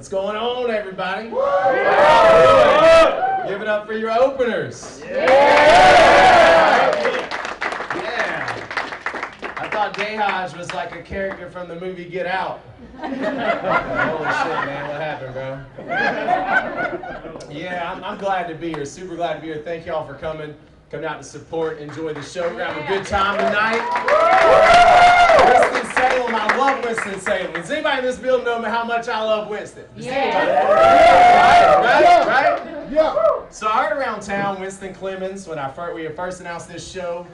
What's going on, everybody? Give it up for your openers. I thought Dehaj was like a character from the movie Get Out. Holy shit, man, what happened, bro? Yeah, I'm glad to be here, super glad to be here. Thank y'all for coming out to support, enjoy the show. We're gonna have a good time tonight. Winston-Salem, I love Winston-Salem. Does anybody in this building know how much I love Winston? Right? Yeah. So I heard around town, Winston Clemens, when we had first announced this show,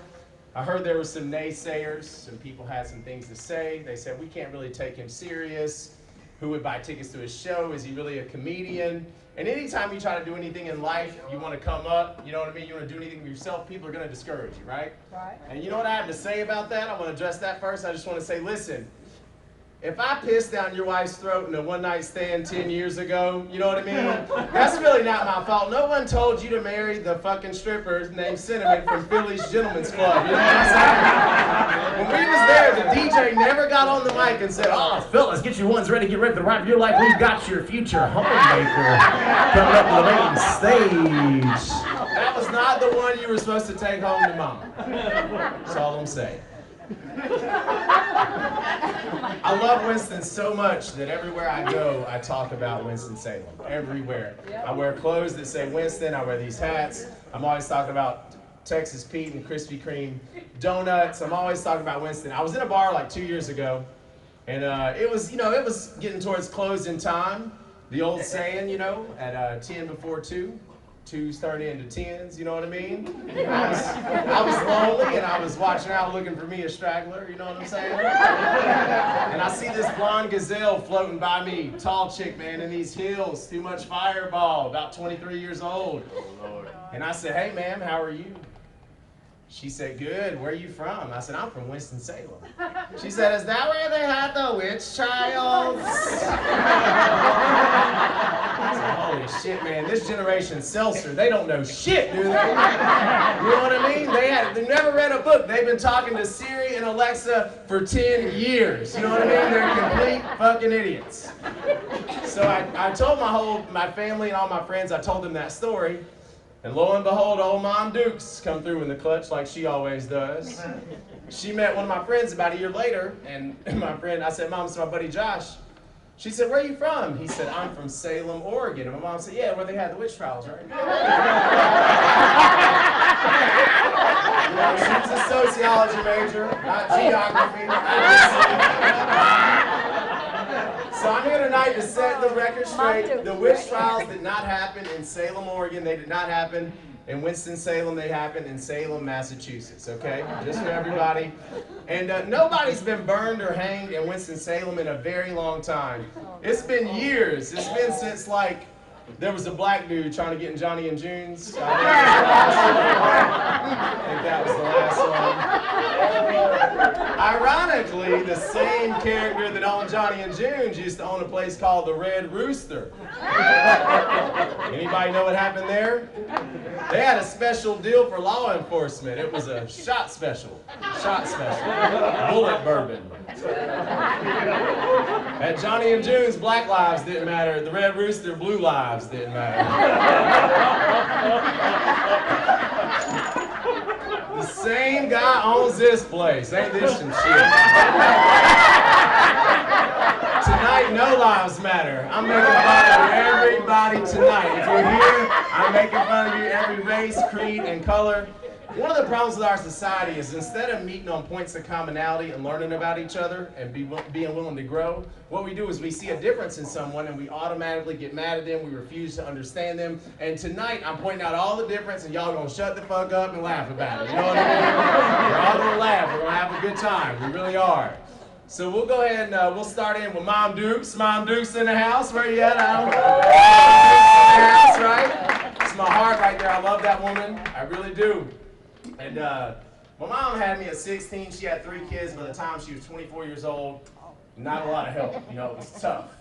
I heard there were some naysayers. Some people had some things to say. They said, we can't really take him serious. Who would buy tickets to his show? Is he really a comedian? And anytime you try to do anything in life, you want to come up, you know what I mean? You want to do anything for yourself, people are going to discourage you, right? Right. And you know what I have to say about that? I want to address that first. I just want to say, listen, if I pissed down your wife's throat in a one-night stand 10 years ago, you know what I mean? That's really not my fault. No one told you to marry the fucking stripper named Cinnamon from Philly's Gentlemen's Club. You know what I'm saying? When we was there, the DJ never got on the mic and said, oh, fellas, get your ones ready, get ready for the ride of your life. We've got your future homemaker coming up to the main stage. That was not the one you were supposed to take home to mama. That's all I'm saying. I love Winston so much that everywhere I go, I talk about Winston-Salem. Everywhere. I wear clothes that say Winston. I wear these hats. I'm always talking about Texas Pete and Krispy Kreme donuts. I'm always talking about Winston. I was in a bar like 2 years ago, and it was getting towards closing time. The old saying, at 10 before 2. 2's turning into 10s, you know what I mean? I was lonely and I was watching out looking for me a straggler, you know what I'm saying? And I see this blonde gazelle floating by me, tall chick, man, in these heels, too much Fireball, about 23 years old. And I said, hey, ma'am, how are you? She said, good, where are you from? I said, I'm from Winston-Salem. She said, is that where they had the witch trials? I said, holy shit, man, this generation seltzer, they don't know shit, do they? You know what I mean? They never read a book. They've been talking to Siri and Alexa for 10 years. You know what I mean? They're complete fucking idiots. So I told my family and all my friends, I told them that story. And lo and behold, old Mom Dukes come through in the clutch like she always does. She met one of my friends about a year later, and I said, Mom, it's my buddy Josh. She said, where are you from? He said, I'm from Salem, Oregon. And my mom said, yeah, where they had the witch trials, right? She's a sociology major, not geography. So I'm here tonight to set the record straight. The witch trials did not happen in Salem, Oregon. They did not happen in Winston-Salem. They happened in Salem, Massachusetts, okay? Just for everybody. And nobody's been burned or hanged in Winston-Salem in a very long time. It's been years. It's been since, like, there was a black dude trying to get in Johnny and June's. I think that was the last one. Ironically, the same character that owned Johnny and June's used to own a place called the Red Rooster. Anybody know what happened there? They had a special deal for law enforcement. It was a shot special. Bullet bourbon. At Johnny and June's, black lives didn't matter. The Red Rooster, blue lives didn't matter. The same guy owns this place. Ain't this some shit? Tonight, no lives matter. I'm making fun of everybody tonight. If you're here, I'm making fun of you, every race, creed, and color. One of the problems with our society is instead of meeting on points of commonality and learning about each other and being willing to grow, what we do is we see a difference in someone and we automatically get mad at them, we refuse to understand them, and tonight I'm pointing out all the difference and y'all gonna shut the fuck up and laugh about it, you know what I mean? We're all gonna laugh, we're gonna have a good time, we really are. So we'll go ahead and we'll start in with Mom Dukes. Mom Dukes in the house, where you at? In the house, right? It's my heart right there, I love that woman, I really do. And my mom had me at 16. She had 3 kids. By the time she was 24 years old, not a lot of help. You know, it was tough.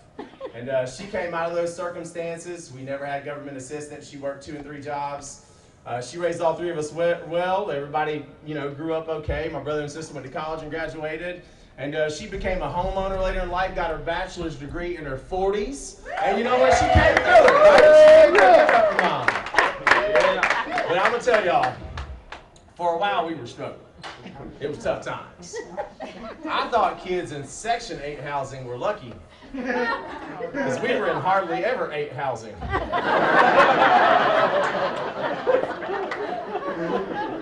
And she came out of those circumstances. We never had government assistance. She worked 2 and 3 jobs. She raised all 3 of us well. Everybody, grew up okay. My brother and sister went to college and graduated. And she became a homeowner later in life, got her bachelor's degree in her 40s. And you know what? She came through it, right? She came through it for Mom. But I'm going to tell y'all, for a while we were struggling. It was tough times. I thought kids in Section 8 housing were lucky, because we were in hardly ever 8 housing.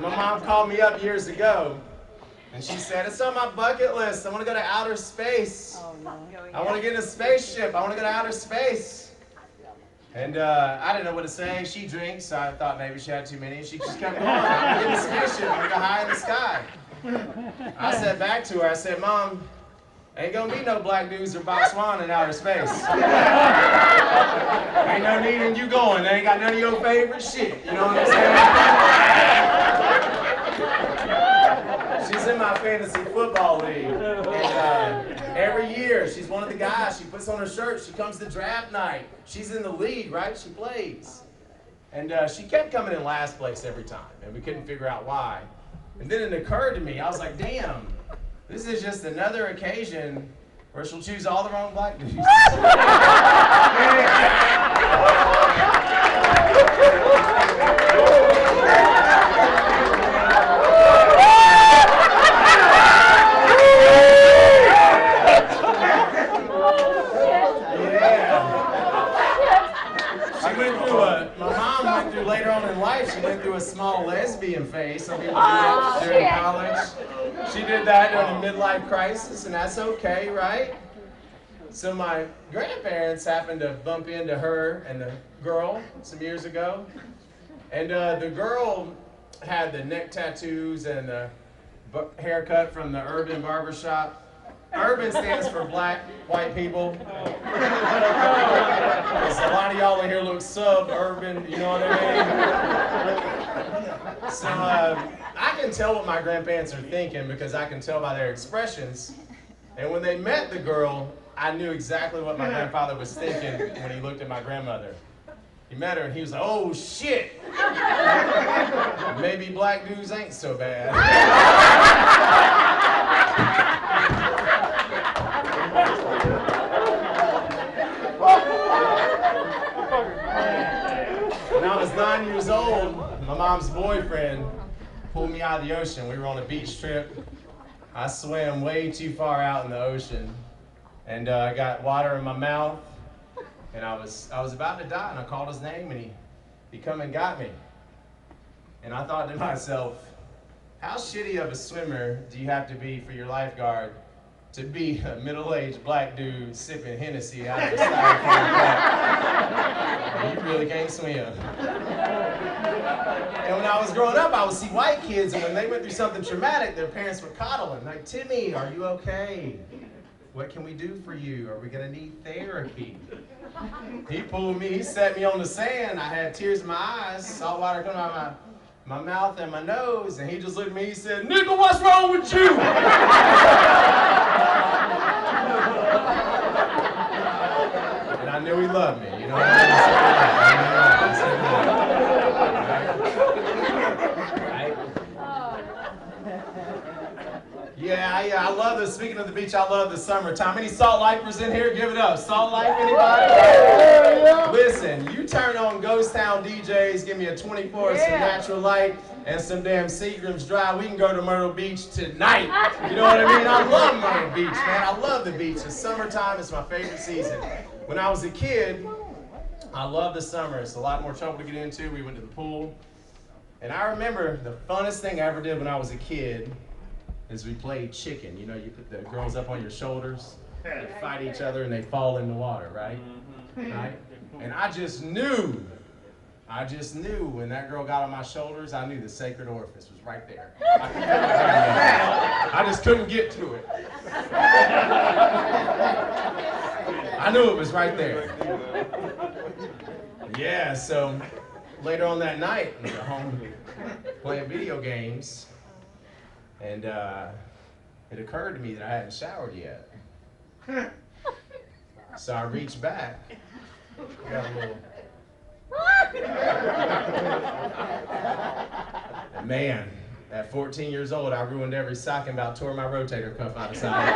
My mom called me up years ago, and she said, it's on my bucket list. I want to go to outer space. I want to get in a spaceship. I want to go to outer space. And I didn't know what to say. She drinks, so I thought maybe she had too many. She just kept going. I want to get in a spaceship. I want to go high in the sky. I said back to her, I said, Mom, ain't gonna be no black dudes or Botswana in outer space. Ain't no need in you going. They ain't got none of your favorite shit. You know what I'm saying? She's in my fantasy football league. And every year, she's one of the guys. She puts on her shirt. She comes to draft night. She's in the league, right? She plays. And she kept coming in last place every time. And we couldn't figure out why. And then it occurred to me, I was like, damn, this is just another occasion where she'll choose all the wrong black dudes. Later on in life, she went through a small lesbian phase. Some people do that during college. She did that during a midlife crisis, and that's okay, right? So my grandparents happened to bump into her and the girl some years ago. And the girl had the neck tattoos and the haircut from the Urban barbershop. Urban stands for black, white people. Because a lot of y'all in here look suburban, you know what I mean? So I can tell what my grandparents are thinking because I can tell by their expressions. And when they met the girl, I knew exactly what my grandfather was thinking when he looked at my grandmother. He met her and he was like, oh shit! Maybe black dudes ain't so bad. When I was 9 years old, my mom's boyfriend pulled me out of the ocean. We were on a beach trip. I swam way too far out in the ocean, and I got water in my mouth, and I was about to die, and I called his name, and he come and got me. And I thought to myself, how shitty of a swimmer do you have to be for your lifeguard to be a middle-aged black dude sipping Hennessy out of a styrofoam cup? You really can't swim. And when I was growing up, I would see white kids, and when they went through something traumatic, their parents would coddle them. Like, Timmy, are you okay? What can we do for you? Are we gonna need therapy? He pulled me, he set me on the sand. I had tears in my eyes, salt water coming out of my mouth and my nose, and he just looked at me, he said, nigga, what's wrong with you? And I knew he loved me, you know what I mean? Yeah, I love this. Speaking of the beach, I love the summertime. Any Salt Lifers in here? Give it up. Salt Life, anybody? Yeah. Listen, you turn on Ghost Town DJs, give me a 24 and some natural light and some damn Seagram's Dry. We can go to Myrtle Beach tonight. You know what I mean? I love Myrtle Beach, man. I love the beach. The summertime is my favorite season. When I was a kid, I love the summer. It's a lot more trouble to get into. We went to the pool. And I remember the funnest thing I ever did when I was a kid is we played chicken. You know, you put the girls up on your shoulders, they fight each other, and they fall in the water, right? Right? And I just knew when that girl got on my shoulders, I knew the sacred orifice was right there. I just couldn't get to it. I knew it was right there. Yeah, so later on that night, we got home playing video games. And it occurred to me that I hadn't showered yet. So I reached back, got a little... And man, At 14 years old, I ruined every sock and about tore my rotator cuff out of side.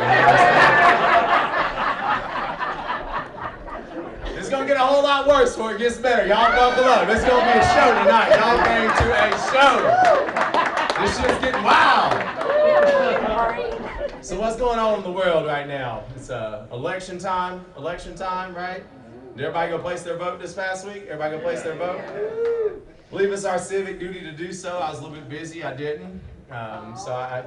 It's gonna get a whole lot worse before it gets better. Y'all buckle up. It's gonna be a show tonight. Y'all came to a show. This shit's getting wild. So what's going on in the world right now? It's election time, right? Did everybody go place their vote this past week? Everybody go place their vote? I believe it's our civic duty to do so. I was a little bit busy, I didn't. But I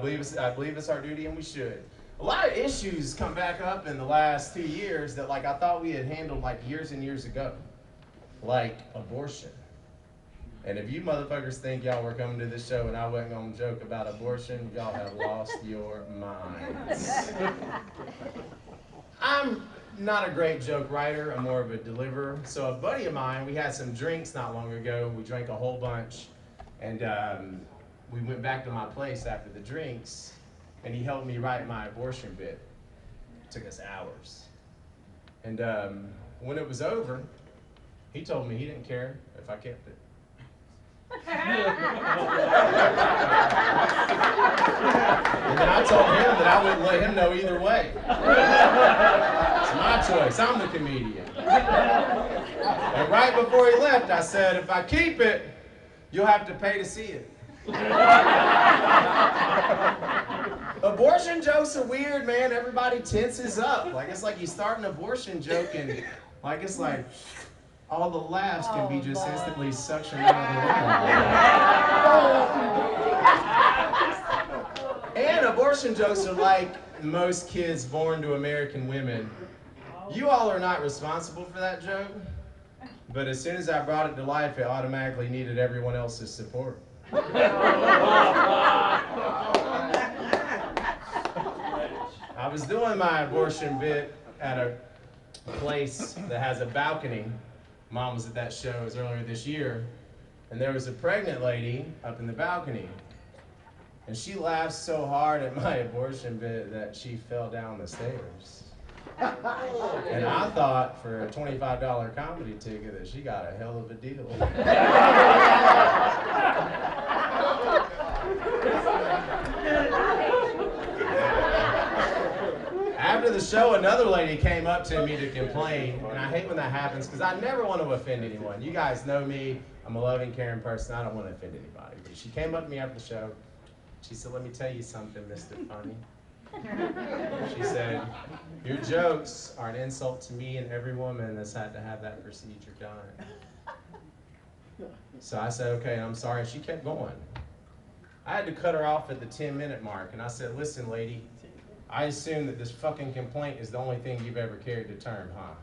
believe it's our duty and we should. A lot of issues come back up in the last 2 years that I thought we had handled years and years ago. Like abortion. And if you motherfuckers think y'all were coming to this show and I wasn't gonna joke about abortion, y'all have lost your minds. I'm not a great joke writer, I'm more of a deliverer. So a buddy of mine, we had some drinks not long ago, we drank a whole bunch, and we went back to my place after the drinks, and he helped me write my abortion bit. It took us hours. And when it was over, he told me he didn't care if I kept it. And then I told him that I wouldn't let him know either way. It's my choice, I'm the comedian. And right before he left, I said, if I keep it, you'll have to pay to see it. Abortion jokes are weird, man. Everybody tenses up. It's like you start an abortion joke and it's like all the laughs can be just instantly suctioned out of the room. And abortion jokes are like most kids born to American women. You all are not responsible for that joke, but as soon as I brought it to life, it automatically needed everyone else's support. I was doing my abortion bit at a place that has a balcony. Mom was at that show, it was earlier this year, and there was a pregnant lady up in the balcony. And she laughed so hard at my abortion bit that she fell down the stairs. And I thought for a $25 comedy ticket that she got a hell of a deal. After the show, another lady came up to me to complain, and I hate when that happens because I never want to offend anyone. You guys know me, I'm a loving, caring person, I don't want to offend anybody. But she came up to me after the show, she said, let me tell you something, Mr. Funny. She said, your jokes are an insult to me and every woman that's had to have that procedure done. So I said, okay, I'm sorry, and she kept going. I had to cut her off at the 10-minute mark, and I said, listen, lady, I assume that this fucking complaint is the only thing you've ever carried to term, huh?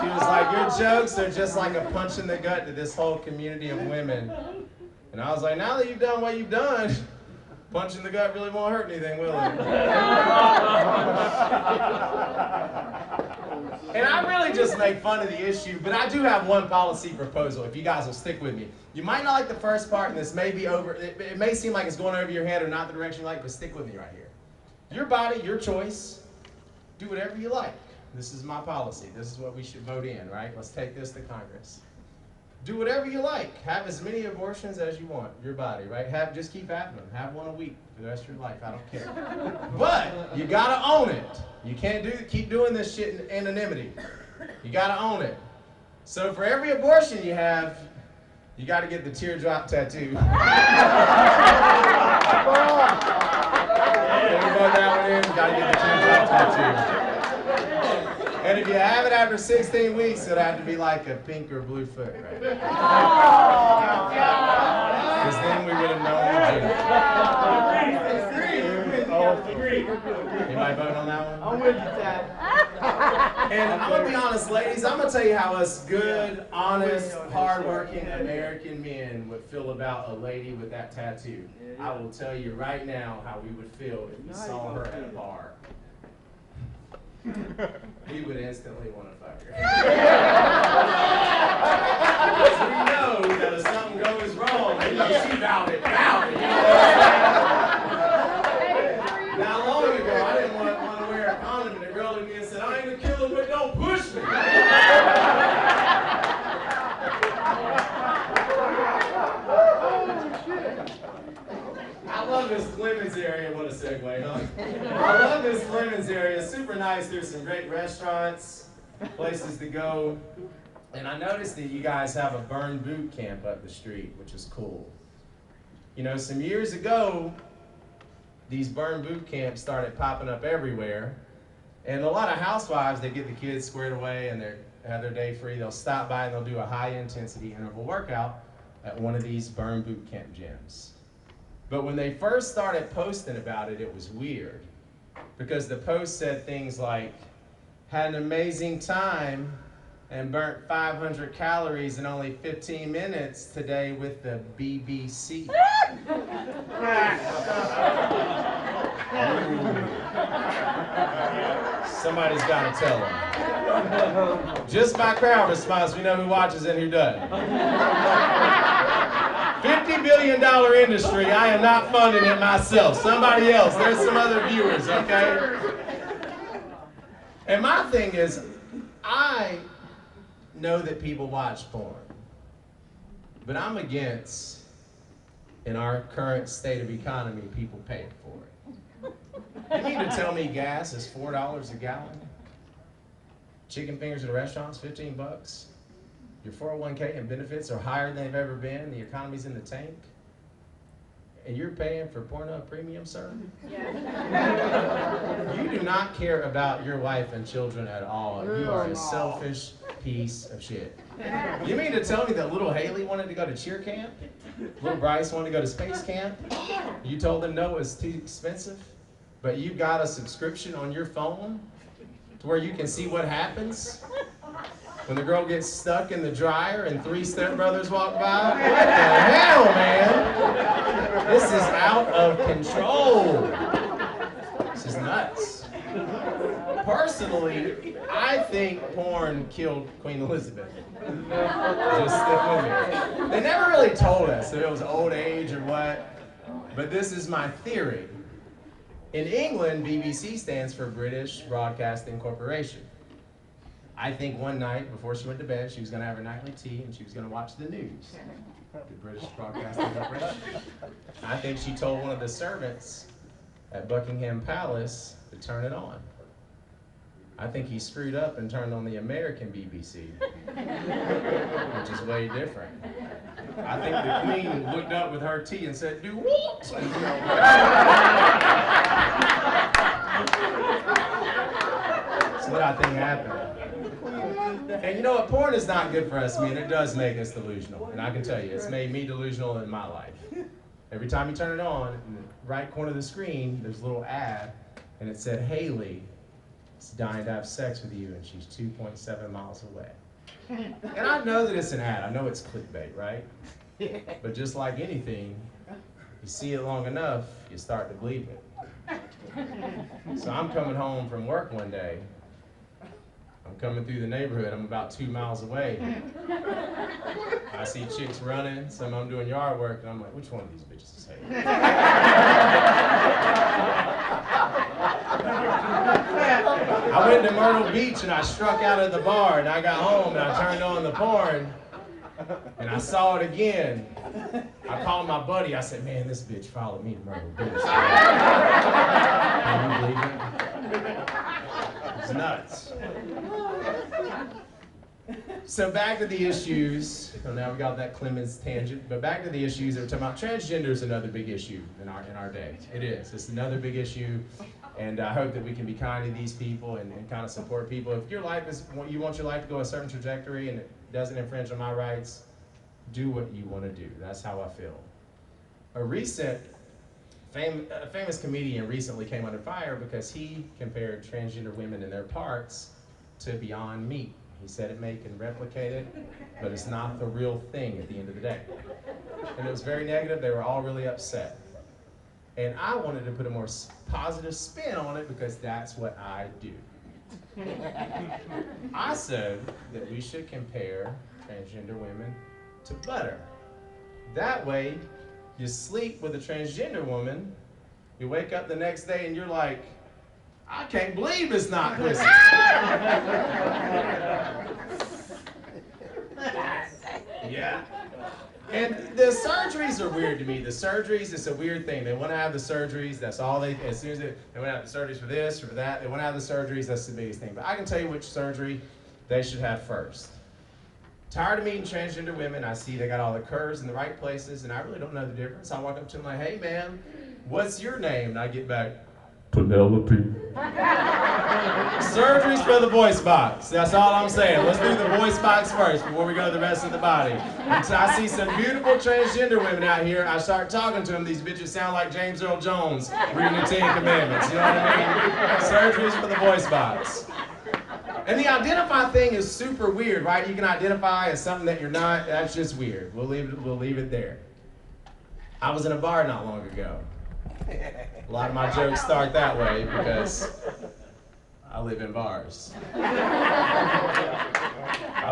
She was like, your jokes are just like a punch in the gut to this whole community of women. And I was like, now that you've done what you've done, punch in the gut really won't hurt anything, will it? And I really just make fun of the issue, but I do have one policy proposal, if you guys will stick with me. You might not like the first part, and this may be over, it may seem like it's going over your head or not the direction you like, but stick with me right here. Your body, your choice, do whatever you like. This is my policy. This is what we should vote in, right? Let's take this to Congress. Do whatever you like. Have as many abortions as you want. Your body, right? Just keep having them. Have one a week for the rest of your life. I don't care. But you gotta own it. You can't keep doing this shit in anonymity. You gotta own it. So for every abortion you have, you gotta get the teardrop tattoo. You gotta get the teardrop tattoo. And if you have it after 16 weeks, it'll have to be like a pink or blue foot, right? Because then we would have known the truth. Anybody vote on that one? I'm with you, Tad. And I'm going to be honest, ladies, I'm going to tell you how us good, honest, hardworking American men would feel about a lady with that tattoo. I will tell you right now how we would feel if we saw her at a bar. He would instantly want to fuck her. Because we know that if something goes wrong, she vowed it. Now, long ago, I didn't want to wear a condom, and a girl looked at me and said, I ain't a killer, but don't push me. love this Clemens area. What a segue, huh? I love this Clemens area. Super nice. There's some great restaurants, places to go. And I noticed that you guys have a burn boot camp up the street, which is cool. You know, some years ago, these burn boot camps started popping up everywhere. And a lot of housewives, they get the kids squared away and they have their day free. They'll stop by and they'll do a high-intensity interval workout at one of these burn boot camp gyms. But when they first started posting about it, it was weird. Because the post said things like, had an amazing time and burnt 500 calories in only 15 minutes today with the BBC. Somebody's got to tell them. Just by crowd response, we know who watches and who doesn't. $50 billion industry, I am not funding it myself. Somebody else, there's some other viewers, okay? And my thing is, I know that people watch porn, but I'm against, in our current state of economy, people paying for it. You mean to tell me gas is $4 a gallon? Chicken fingers at a restaurant's 15 bucks? Your 401k and benefits are higher than they've ever been, the economy's in the tank? And you're paying for Pornhub Premium, sir? Yeah. You do not care about your wife and children at all. You are a selfish piece of shit. You mean to tell me that little Haley wanted to go to cheer camp? Little Bryce wanted to go to space camp? You told them no, it was too expensive? But you got a subscription on your phone to where you can see what happens when the girl gets stuck in the dryer and 3 stepbrothers walk by? What the hell, man? This is out of control. This is nuts. Personally, I think porn killed Queen Elizabeth. Just stick with me. They never really told us if it was old age or what, but this is my theory. In England, BBC stands for British Broadcasting Corporation. I think one night before she went to bed, she was going to have her nightly tea and she was going to watch the news. The British Broadcasting Corporation. I think she told one of the servants at Buckingham Palace to turn it on. I think he screwed up and turned on the American BBC, which is way different. I think the Queen looked up with her tea and said, "Do what?" That's what I think happened. And you know what? Porn is not good for us. I mean, it does make us delusional. And I can tell you, it's made me delusional in my life. Every time you turn it on, in the right corner of the screen, there's a little ad, and it said, "Haley is dying to have sex with you, and she's 2.7 miles away." And I know that it's an ad. I know it's clickbait, right? But just like anything, you see it long enough, you start to believe it. So I'm coming home from work one day. I'm coming through the neighborhood. I'm about 2 miles away. I see chicks running. Some of them doing yard work, and I'm like, which one of these bitches is Haley? I went to Myrtle Beach and I struck out of the bar, and I got home and I turned on the porn and I saw it again. I called my buddy. I said, "Man, this bitch followed me to Myrtle Beach." Can you believe it? It's nuts. So back to the issues. So now we got that Clemens tangent, but back to the issues that we're talking about. Transgender is another big issue in our day. It is. It's another big issue. And I hope that we can be kind to these people and kind of support people. If your life is, you want your life to go a certain trajectory and it doesn't infringe on my rights, do what you want to do. That's how I feel. A famous comedian recently came under fire because he compared transgender women and their parts to Beyond Meat. He said it can replicate it, but it's not the real thing at the end of the day. And it was very negative. They were all really upset. And I wanted to put a more positive spin on it because that's what I do. I said that we should compare transgender women to butter. That way, you sleep with a transgender woman, you wake up the next day and you're like, I can't believe it's not pussy. Yeah. And the surgeries are weird to me. The surgeries, it's a weird thing. They want to have the surgeries. That's all they, as soon as they want to have the surgeries for this or for that, they want to have the surgeries. That's the biggest thing. But I can tell you which surgery they should have first. Tired of meeting transgender women. I see they got all the curves in the right places, and I really don't know the difference. I walk up to them like, hey, man, what's your name? And I get back, Penelope. Surgeries for the voice box. That's all I'm saying. Let's do the voice box first before we go to the rest of the body. Until I see some beautiful transgender women out here, I start talking to them. These bitches sound like James Earl Jones reading the Ten Commandments. You know what I mean? Surgeries for the voice box. And the identify thing is super weird, right? You can identify as something that you're not. That's just weird. We'll leave it there. I was in a bar not long ago. A lot of my jokes start that way because I live in bars. I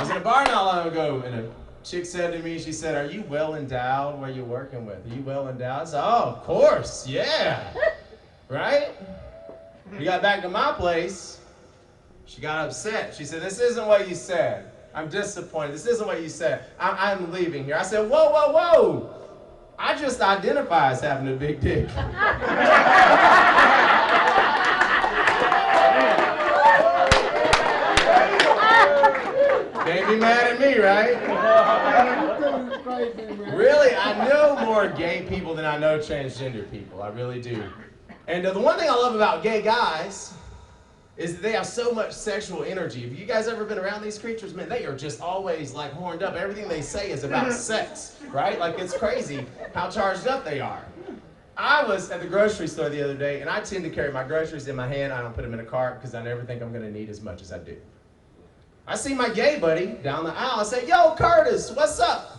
was in a bar not long ago, and a chick said to me, she said, are you well endowed where you're working with? Are you well endowed? I said, oh, of course, yeah. Right? We got back to my place. She got upset. She said, this isn't what you said. I'm disappointed. This isn't what you said. I'm leaving here. I said, whoa, whoa, whoa. I just identify as having a big dick. Can't be mad at me, right? Really, I know more gay people than I know transgender people. I really do. And the one thing I love about gay guys is that they have so much sexual energy. Have you guys ever been around these creatures? Man, they are just always like horned up. Everything they say is about sex, right? Like it's crazy how charged up they are. I was at the grocery store the other day, and I tend to carry my groceries in my hand. I don't put them in a cart because I never think I'm gonna need as much as I do. I see my gay buddy down the aisle. I say, yo, Curtis, what's up?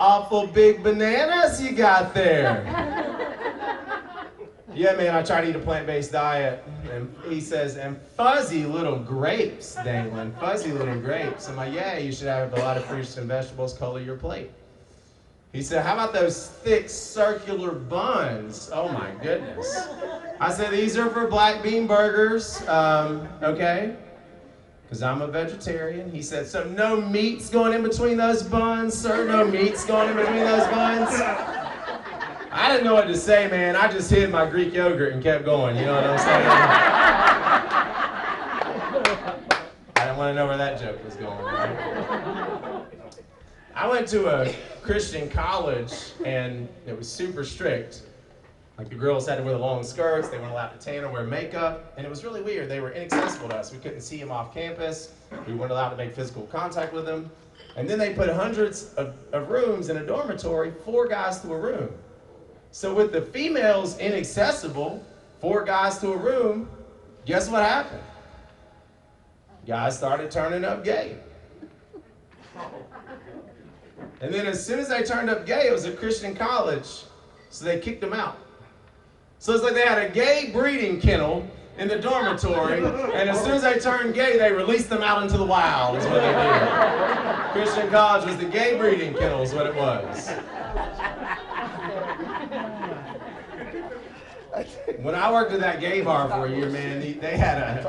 Awful big bananas you got there. Yeah, man, I try to eat a plant-based diet, and he says, and fuzzy little grapes dangling, fuzzy little grapes. I'm like, yeah, you should have a lot of fruits and vegetables color your plate. He said, how about those thick circular buns? Oh my goodness. I said, these are for black bean burgers, okay? Because I'm a vegetarian. He said, so no meat's going in between those buns, sir? No meat's going in between those buns? I didn't know what to say, man. I just hid my Greek yogurt and kept going. You know what I'm saying? I didn't want to know where that joke was going. Right? I went to a Christian college, and it was super strict. Like the girls had to wear the long skirts. They weren't allowed to tan or wear makeup. And it was really weird. They were inaccessible to us. We couldn't see them off campus. We weren't allowed to make physical contact with them. And then they put hundreds of rooms in a dormitory, 4 guys to a room. So with the females inaccessible, 4 guys to a room, guess what happened? Guys started turning up gay. And then as soon as they turned up gay, it was a Christian college, so they kicked them out. So it's like they had a gay breeding kennel in the dormitory, and as soon as they turned gay, they released them out into the wild, is what they did. Christian college was the gay breeding kennel, is what it was. When I worked at that gay bar for a year, man, they had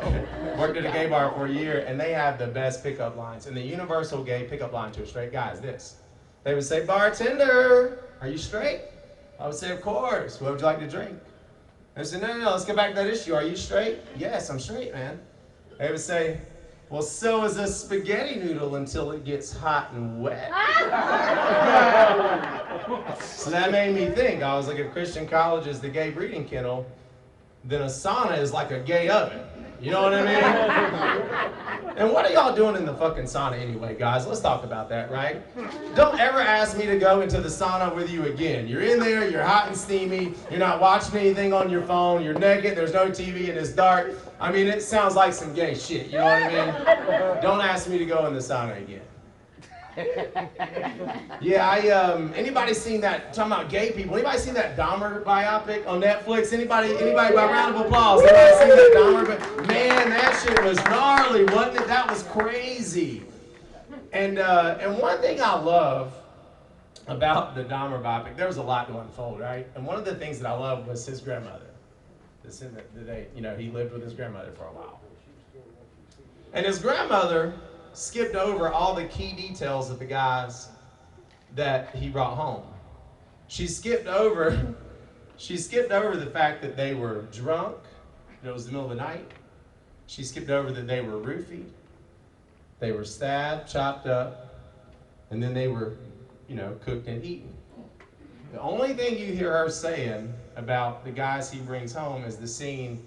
worked at a gay bar for a year, and they had the best pickup lines. And the universal gay pickup line to a straight guy is this. They would say, bartender, are you straight? I would say, of course. What would you like to drink? They said, no, let's get back to that issue. Are you straight? Yes, I'm straight, man. They would say, well, so is a spaghetti noodle until it gets hot and wet. So that made me think. I was like, if Christian college is the gay breeding kennel, then a sauna is like a gay oven. You know what I mean? And what are y'all doing in the fucking sauna anyway, guys? Let's talk about that, right? Don't ever ask me to go into the sauna with you again. You're in there, you're hot and steamy, you're not watching anything on your phone, you're naked, there's no TV, and it's dark. I mean, it sounds like some gay shit, you know what I mean? Don't ask me to go in the sauna again. Yeah, anybody seen that, talking about gay people, anybody seen that Dahmer biopic on Netflix? Anybody, by round of applause, anybody seen that Dahmer? Man, that shit was gnarly, wasn't it? That was crazy. And one thing I love about the Dahmer biopic, there was a lot to unfold, right? And one of the things that I loved was his grandmother. He lived with his grandmother for a while. And his grandmother skipped over all the key details of the guys that he brought home. She skipped over the fact that they were drunk, that it was the middle of the night. She skipped over that they were roofied, they were stabbed, chopped up, and then they were, cooked and eaten. The only thing you hear her saying about the guys he brings home is the scene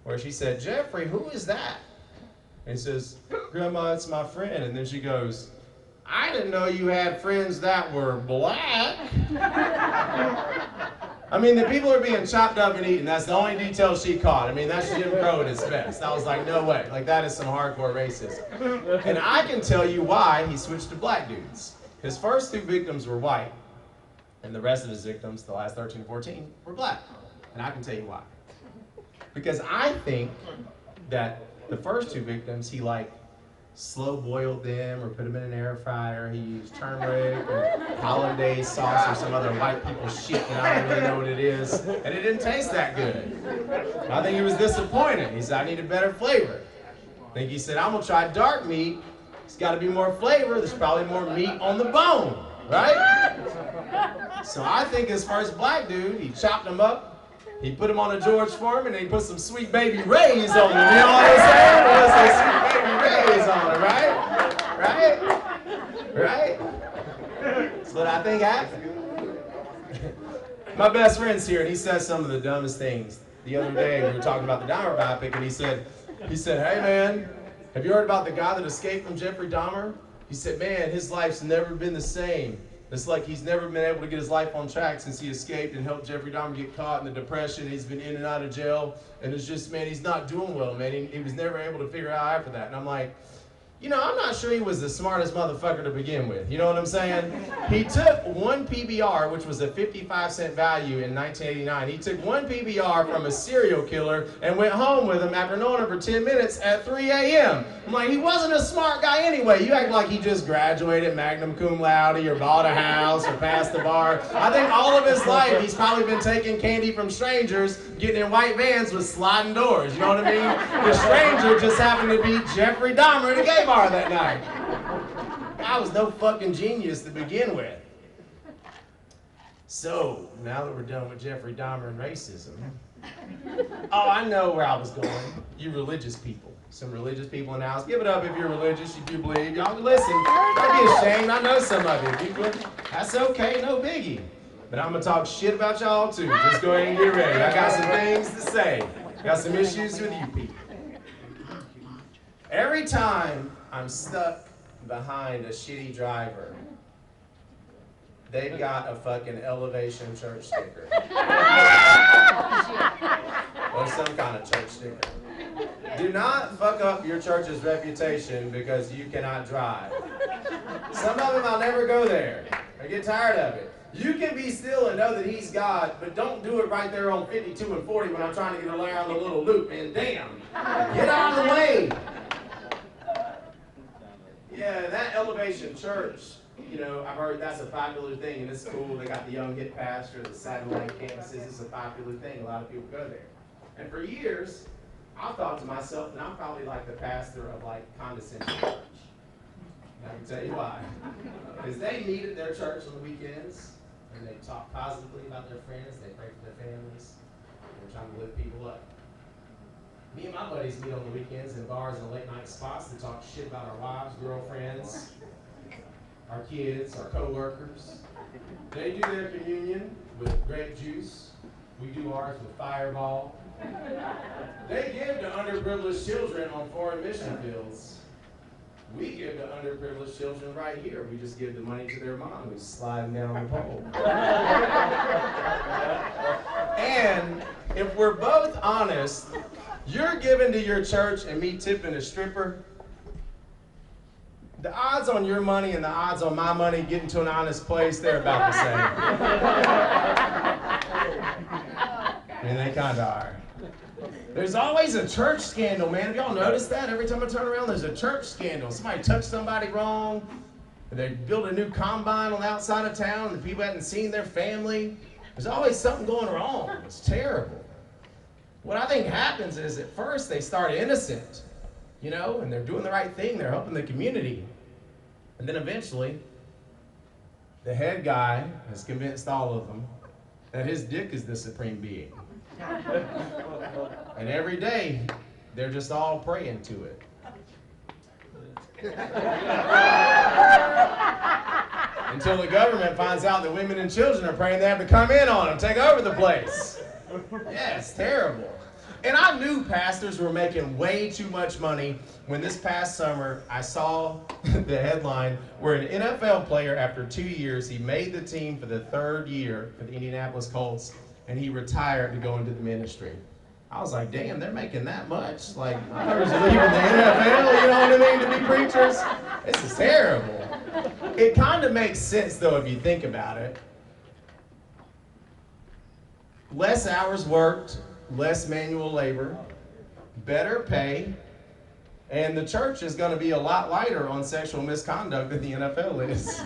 where she said, "Jeffrey, who is that?" And he says, "Grandma, it's my friend." And then she goes, "I didn't know you had friends that were black." I mean, the people are being chopped up and eaten. That's the only detail she caught. I mean, that's Jim Crow at its best. I was like, no way. Like, that is some hardcore racism. And I can tell you why he switched to black dudes. His first 2 victims were white, and the rest of his victims, the last 13 or 14, were black. And I can tell you why. Because I think that the first 2 victims, he slow boiled them or put them in an air fryer. He used turmeric or hollandaise sauce or some other white people shit that I don't really know what it is. And it didn't taste that good. I think he was disappointed. He said, "I need a better flavor." I think he said, "I'm gonna try dark meat. It's gotta be more flavor. There's probably more meat on the bone, right?" So I think his first black dude, he chopped him up. He put him on a George Foreman and he put some Sweet Baby Ray's on him. You know what I'm saying? He put some Sweet Baby Ray's on him, right? Right? That's what I think happened. My best friend's here and he says some of the dumbest things. The other day we were talking about the Dahmer biopic and he said, "Hey man, have you heard about the guy that escaped from Jeffrey Dahmer?" He said, "Man, his life's never been the same. It's like he's never been able to get his life on track since he escaped and helped Jeffrey Dahmer get caught in the depression. He's been in and out of jail, and it's just, man, he's not doing well, man. He was never able to figure out after that." And I'm like, I'm not sure he was the smartest motherfucker to begin with. You know what I'm saying? He took 1 PBR, which was a 55-cent value in 1989. He took 1 PBR from a serial killer and went home with him after knowing him for 10 minutes at 3 a.m. I'm like, he wasn't a smart guy anyway. You act like he just graduated magna cum laude or bought a house or passed the bar. I think all of his life he's probably been taking candy from strangers, getting in white vans with sliding doors. You know what I mean? The stranger just happened to be Jeffrey Dahmer at a gay bar that night. I was no fucking genius to begin with. So, now that we're done with Jeffrey Dahmer and racism, oh, I know where I was going. You religious people. Some religious people in the house. Give it up if you're religious, if you believe. Y'all listen. Don't be ashamed. I know some of you. That's okay, no biggie. But I'm going to talk shit about y'all too. Just go ahead and get ready. I got some things to say. Got some issues with you people. Every time I'm stuck behind a shitty driver, they've got a fucking Elevation church sticker. Or some kind of church sticker. Do not fuck up your church's reputation because you cannot drive. Some of them I'll never go there. I get tired of it. You can be still and know that he's God, but don't do it right there on 52 and 40 when I'm trying to get around the little loop, man. Damn. Get out of the way. Yeah, that Elevation Church, I've heard that's a popular thing in this school. They got the young hip pastor, the satellite campuses. It's a popular thing. A lot of people go there. And for years, I thought to myself that I'm probably like the pastor of condescending church. And I can tell you why. Because they meet at their church on the weekends, and they talk positively about their friends. They pray for their families. They're trying to lift people up. Me and my buddies meet on the weekends in bars and late night spots to talk shit about our wives, girlfriends, our kids, our co-workers. They do their communion with grape juice. We do ours with Fireball. They give to underprivileged children on foreign mission fields. We give to underprivileged children right here. We just give the money to their mom who's sliding down the pole. And if we're both honest, you're giving to your church and me tipping a stripper, the odds on your money and the odds on my money getting to an honest place, they're about the same. I mean, they kind of are. There's always a church scandal, man. Have y'all noticed that? Every time I turn around, there's a church scandal. Somebody touched somebody wrong. They built a new combine on the outside of town, and the people hadn't seen their family. There's always something going wrong. It's terrible. What I think happens is at first they start innocent, and they're doing the right thing. They're helping the community. And then eventually, The head guy has convinced all of them that his dick is the supreme being. And every day, they're just all praying to it. Until the government finds out that women and children are praying they have to come in on them, take over the place. Yeah, it's terrible. And I knew pastors were making way too much money when this past summer I saw the headline where an NFL player, after 2 years, he made the team for the 3rd year for the Indianapolis Colts, and he retired to go into the ministry. I was like, damn, they're making that much? Like, others are leaving the NFL, you know what I mean, to be preachers? This is terrible. It kind of makes sense, though, if you think about it. Less hours worked, less manual labor, better pay, and the church is going to be a lot lighter on sexual misconduct than the NFL is.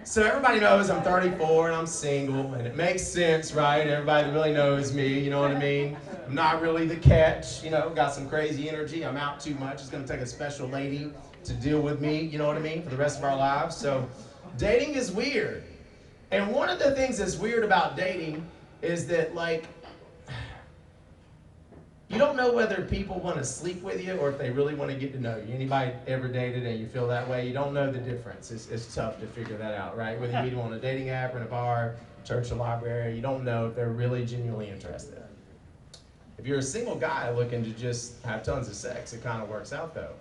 So everybody knows I'm 34 and I'm single, and it makes sense, right? Everybody really knows me, you know what I mean? I'm not really the catch, you know, got some crazy energy, I'm out too much. It's going to take a special lady to deal with me, you know what I mean, for the rest of our lives. So dating is weird. And one of the things that's weird about dating is that, like, you don't know whether people want to sleep with you or if they really want to get to know you. Anybody ever dated and you feel that way? You don't know the difference. It's tough to figure that out, right? Whether you meet them on a dating app or in a bar, church or library, you don't know if they're really genuinely interested. If you're a single guy looking to just have tons of sex, it kind of works out, though.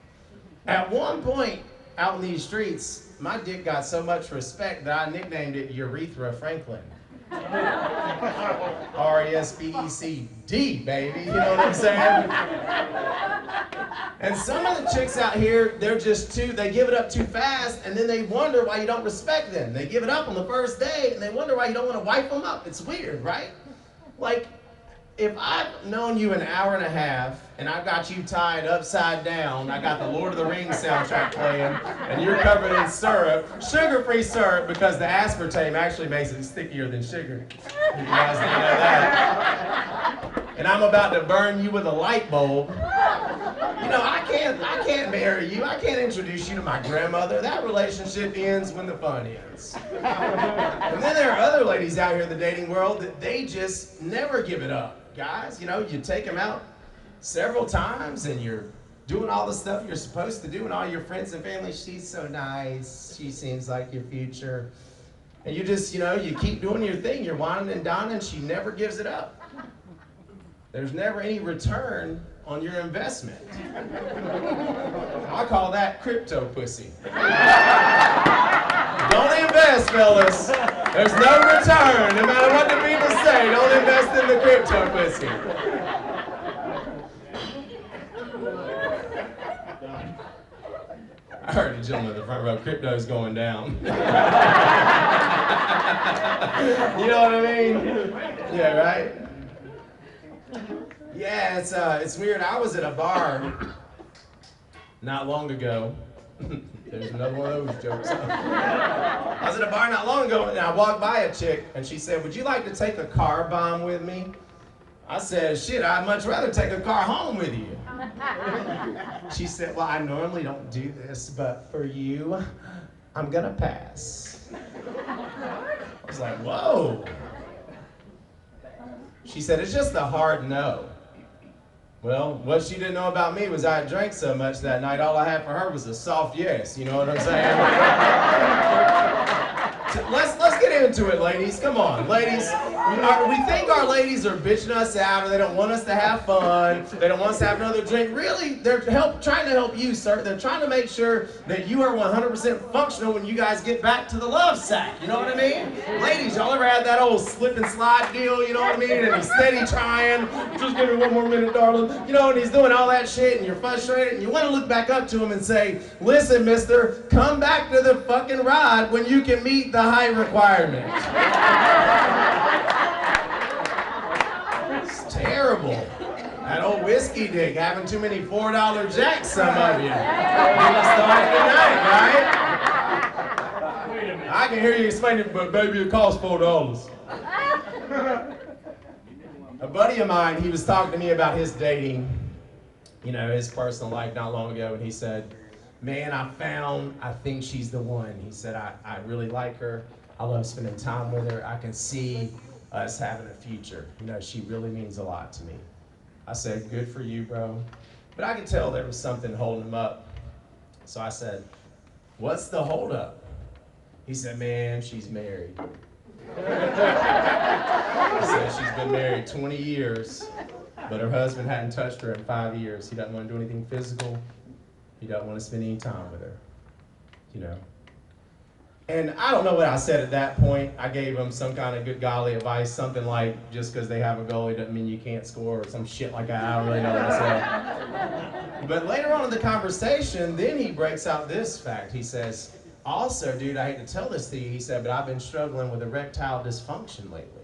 At one point out in these streets, my dick got so much respect that I nicknamed it Urethra Franklin. R-E-S-P-E-C-D, baby, you know what I'm saying? And some of the chicks out here, they're just they give it up too fast, and then they wonder why you don't respect them. They give it up on the first day, and they wonder why you don't want to wipe them up. It's weird, right? Like, if I've known you an hour and a half, and I've got you tied upside down, I got the Lord of the Rings soundtrack playing, and you're covered in syrup, sugar-free syrup, because the aspartame actually makes it stickier than sugar. You guys didn't know that. And I'm about to burn you with a light bulb. You know, I can't marry you. I can't introduce you to my grandmother. That relationship ends when the fun ends. And then there are other ladies out here in the dating world that they just never give it up. Guys, you know, you take them out several times and you're doing all the stuff you're supposed to do, and all your friends and family, she's so nice, she seems like your future. And you just, you know, you keep doing your thing, you're whining and dining, she never gives it up. There's never any return on your investment. I call that crypto pussy. Don't invest, fellas. There's no return. No matter what the people say, don't invest in the crypto pussy. I heard the gentleman in the front row, crypto's going down. You know what I mean? Yeah, right? Yeah, it's weird. I was at a bar not long ago. There's another one of those jokes. I was at a bar not long ago, and I walked by a chick, and she said, "Would you like to take a car bomb with me?" I said, "Shit, I'd much rather take a car home with you." She said, "Well, I normally don't do this, but for you, I'm gonna pass." I was like, whoa. She said, "It's just a hard no." Well, what she didn't know about me was I had drank so much that night, all I had for her was a soft yes, you know what I'm saying? Let's get into it, ladies. Come on, ladies. We think our ladies are bitching us out, or they don't want us to have fun, they don't want us to have another drink. Really, they're trying to help you, sir. They're trying to make sure that you are 100% functional when you guys get back to the love sack. You know what I mean? Ladies, y'all ever had that old slip and slide deal, you know what I mean? And he's steady trying, just give me one more minute, darling. You know, and he's doing all that shit, and you're frustrated, and you want to look back up to him and say, "Listen, mister, come back to the fucking ride when you can meet the height requirement." It's terrible. That old whiskey dick, having too many $4 jacks, some of you. You're starting tonight, right? I can hear you explain it, but baby, it costs $4. A buddy of mine, he was talking to me about his dating, you know, his personal life not long ago, and he said, man, I think she's the one. He said, I really like her. I love spending time with her. I can see us having a future. You know, she really means a lot to me. I said, good for you, bro. But I could tell there was something holding him up. So I said, what's the holdup? He said, man, she's married. He said she's been married 20 years, but her husband hadn't touched her in 5 years. He doesn't want to do anything physical. He doesn't want to spend any time with her, you know. And I don't know what I said at that point. I gave him some kind of good golly advice, something like, just because they have a goalie doesn't mean you can't score, or some shit like that. I don't really know what I said. But later on in the conversation, then he breaks out this fact. He says, also, dude, I hate to tell this to you, he said, but I've been struggling with erectile dysfunction lately.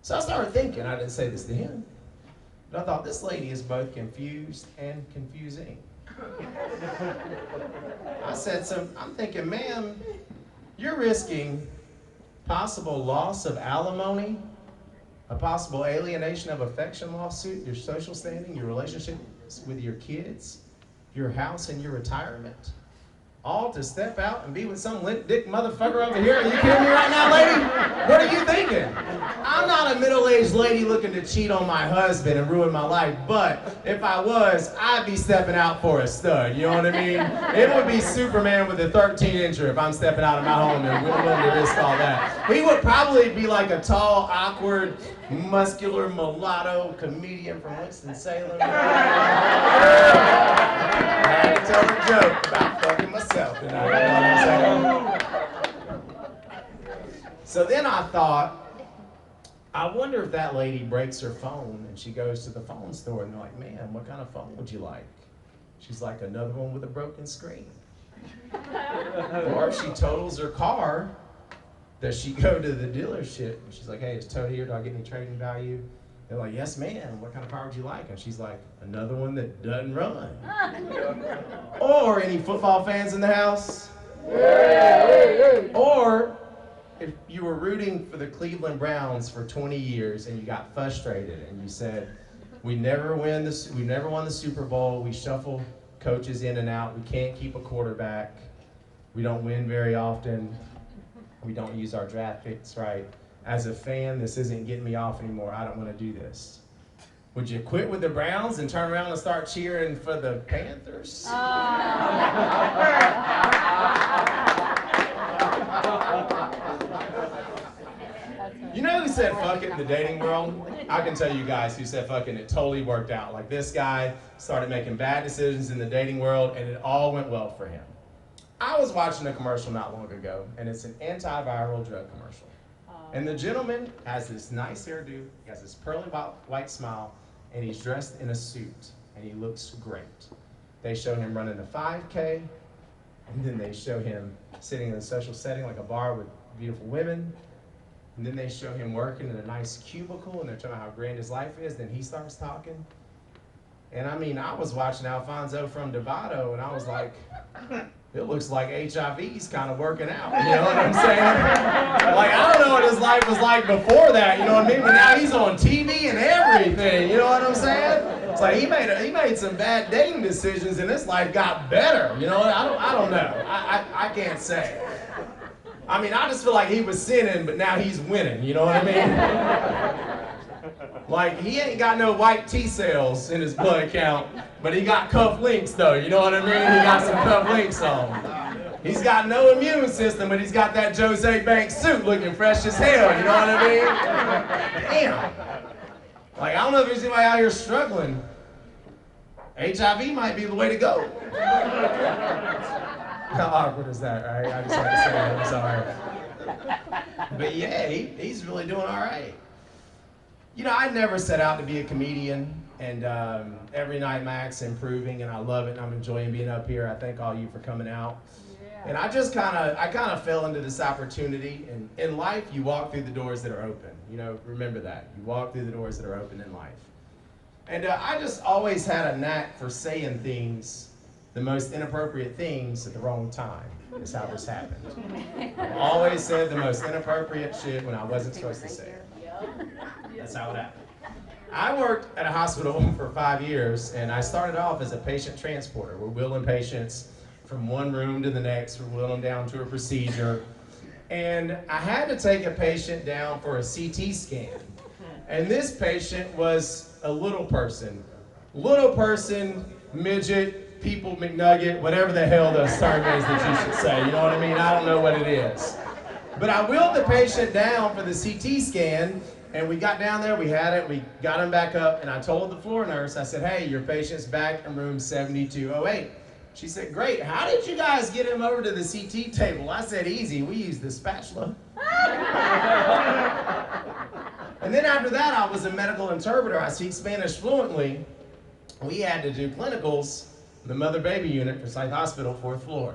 So I started thinking, I didn't say this to him, but I thought this lady is both confused and confusing. I said, so I'm thinking, ma'am, you're risking possible loss of alimony, a possible alienation of affection lawsuit, your social standing, your relationships with your kids, your house and your retirement, all to step out and be with some limp dick motherfucker over here. Are you kidding me right now, lady? What are you thinking? I'm not a middle-aged lady looking to cheat on my husband and ruin my life, but if I was, I'd be stepping out for a stud, you know what I mean? It would be Superman with a 13-incher if I'm stepping out of my home and willing to risk all that. He would probably be like a tall, awkward, muscular mulatto comedian from Winston-Salem. I had to tell a joke about fucking myself tonight, you know what I'm saying? So then I thought, I wonder if that lady breaks her phone and she goes to the phone store and they're like, man, what kind of phone would you like? She's like, another one with a broken screen. Or if she totals her car, does she go to the dealership and she's like, hey, it's towed here, do I get any trading value? They're like, yes, ma'am, what kind of car would you like? And she's like, another one that doesn't run. Or any football fans in the house? Or if you were rooting for the Cleveland Browns for 20 years and you got frustrated and you said, we never won the Super Bowl, we shuffle coaches in and out, we can't keep a quarterback, we don't win very often, we don't use our draft picks right. As a fan, this isn't getting me off anymore. I don't want to do this. Would you quit with the Browns and turn around and start cheering for the Panthers? You know who said fuck it in the dating world? I can tell you guys who said fuck it and it totally worked out. Like this guy started making bad decisions in the dating world and it all went well for him. I was watching a commercial not long ago and it's an antiviral drug commercial. And the gentleman has this nice hairdo, he has this pearly white smile, and he's dressed in a suit, and he looks great. They show him running a 5K, and then they show him sitting in a social setting like a bar with beautiful women, and then they show him working in a nice cubicle, and they're talking about how grand his life is, then he starts talking. And I mean, I was watching Alfonso from Devato, and I was like, it looks like HIV's kind of working out, you know what I'm saying? Like, I don't know what his life was like before that, you know what I mean? But now he's on TV and everything, you know what I'm saying? It's like he made some bad dating decisions and his life got better, you know? I don't know. I can't say. I mean, I just feel like he was sinning, but now he's winning, you know what I mean? Like, he ain't got no white T cells in his blood count, but he got cuff links though, you know what I mean? He got some cuff links on. He's got no immune system, but he's got that Jose Banks suit looking fresh as hell, you know what I mean? Damn. Like, I don't know if there's anybody out here struggling. HIV might be the way to go. How awkward is that, right? I just had to say that, I'm sorry. But yeah, he's really doing all right. You know, I never set out to be a comedian, and every night my act's improving, and I love it, and I'm enjoying being up here. I thank all you for coming out. Yeah. And I kind of fell into this opportunity, and in life, you walk through the doors that are open. You know, remember that. You walk through the doors that are open in life. And I just always had a knack for saying things, the most inappropriate things at the wrong time, is how this happened. I always said the most inappropriate shit when I wasn't supposed to say it. That's how it happened. I worked at a hospital for 5 years, and I started off as a patient transporter. We're wheeling patients from one room to the next. We're wheeling them down to a procedure. And I had to take a patient down for a CT scan. And this patient was a little person, midget, people McNugget, whatever the hell the term is that you should say. You know what I mean? I don't know what it is. But I wheeled the patient down for the CT scan, and we got down there, we had it, we got him back up, and I told the floor nurse, I said, hey, your patient's back in room 7208. She said, great, how did you guys get him over to the CT table? I said, easy, we used the spatula. And then after that, I was a medical interpreter. I speak Spanish fluently. We had to do clinicals in the mother-baby unit for Psych Hospital, 4th floor.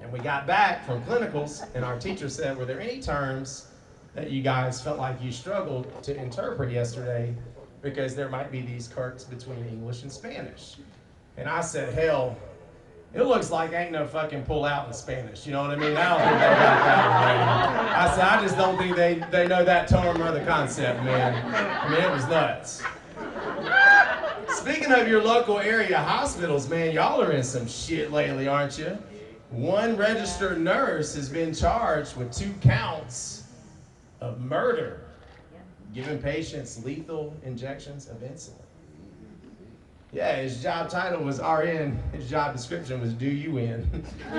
And we got back from clinicals, and our teacher said, were there any terms that you guys felt like you struggled to interpret yesterday because there might be these quirks between English and Spanish? And I said, hell, it looks like ain't no fucking pull out in Spanish, you know what I mean? I don't think they got that already. I said, I just don't think they know that term or the concept, man. I mean, it was nuts. Speaking of your local area hospitals, man, y'all are in some shit lately, aren't you? One registered nurse has been charged with 2 counts of murder, giving patients lethal injections of insulin. Yeah, his job title was RN, his job description was do you in. A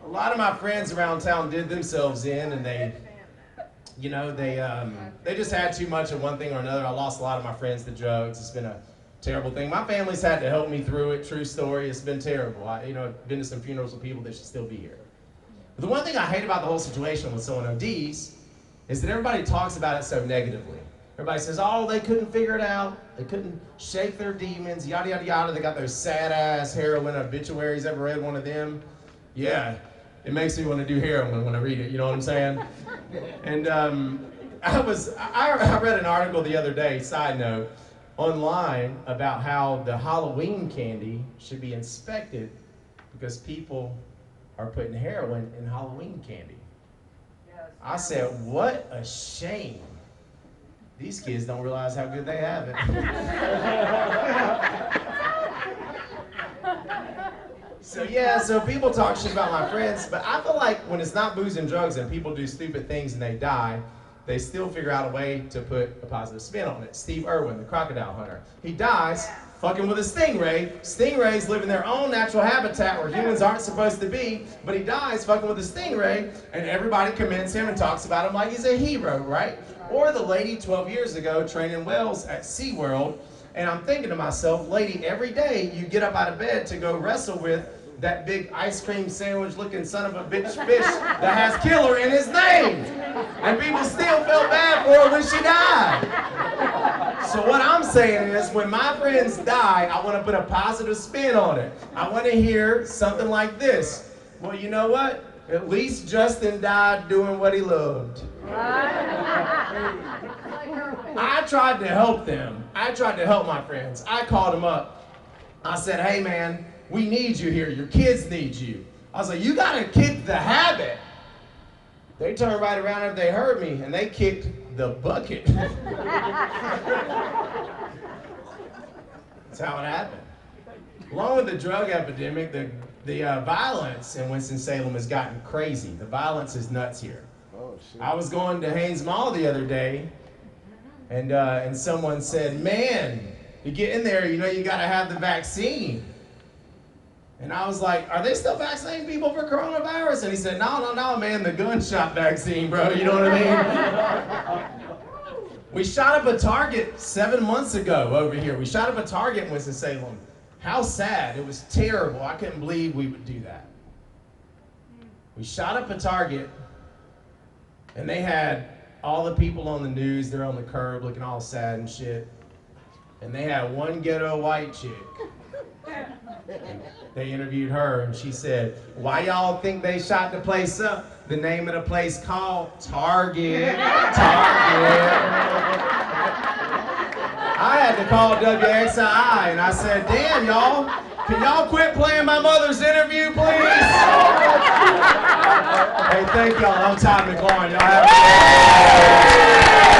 lot of my friends around town did themselves in, and they just had too much of one thing or another. I lost a lot of my friends to drugs. It's been a terrible thing. My family's had to help me through it, true story. It's been terrible. I've been to some funerals with people that should still be here. But the one thing I hate about the whole situation when someone ODs is that everybody talks about it so negatively. Everybody says, oh, they couldn't figure it out. They couldn't shake their demons, yada, yada, yada. They got those sad-ass heroin obituaries. Ever read one of them? Yeah, it makes me want to do heroin when I read it, you know what I'm saying? And I read an article the other day, side note, online about how the Halloween candy should be inspected because people are putting heroin in Halloween candy. I said, what a shame. These kids don't realize how good they have it. So people talk shit about my friends, but I feel like when it's not booze and drugs and people do stupid things and they die, they still figure out a way to put a positive spin on it. Steve Irwin, the crocodile hunter, he dies fucking with a stingray. Stingrays live in their own natural habitat where humans aren't supposed to be, but he dies fucking with a stingray, and everybody commends him and talks about him like he's a hero, right? Or the lady 12 years ago training whales at SeaWorld, and I'm thinking to myself, lady, every day you get up out of bed to go wrestle with that big ice cream sandwich looking son of a bitch fish that has killer in his name. And people still felt bad for her when she died. So what I'm saying is, when my friends die, I want to put a positive spin on it. I want to hear something like this. Well, you know what? At least Justin died doing what he loved. I tried to help them. I tried to help my friends. I called them up. I said, hey man, we need you here. Your kids need you. I was like, you gotta kick the habit. They turned right around after they heard me and they kicked the bucket. That's how it happened. Along with the drug epidemic, the violence in Winston-Salem has gotten crazy. The violence is nuts here. Oh, shit. I was going to Haynes Mall the other day, and someone said, man, you get in there, you know you gotta have the vaccine. And I was like, are they still vaccinating people for coronavirus? And he said, no, man, the gunshot vaccine, bro, you know what I mean? We shot up a Target 7 months ago over here. We shot up a Target in Winston-Salem. How sad, it was terrible. I couldn't believe we would do that. We shot up a Target, and they had all the people on the news, they're on the curb looking all sad and shit. And they had one ghetto white chick. They interviewed her and she said, why y'all think they shot the place up? The name of the place called Target. I had to call WXI and I said, damn y'all, Can y'all quit playing my mother's interview, please? Hey, thank y'all. I'm Todd McCLAURIN. Y'all have a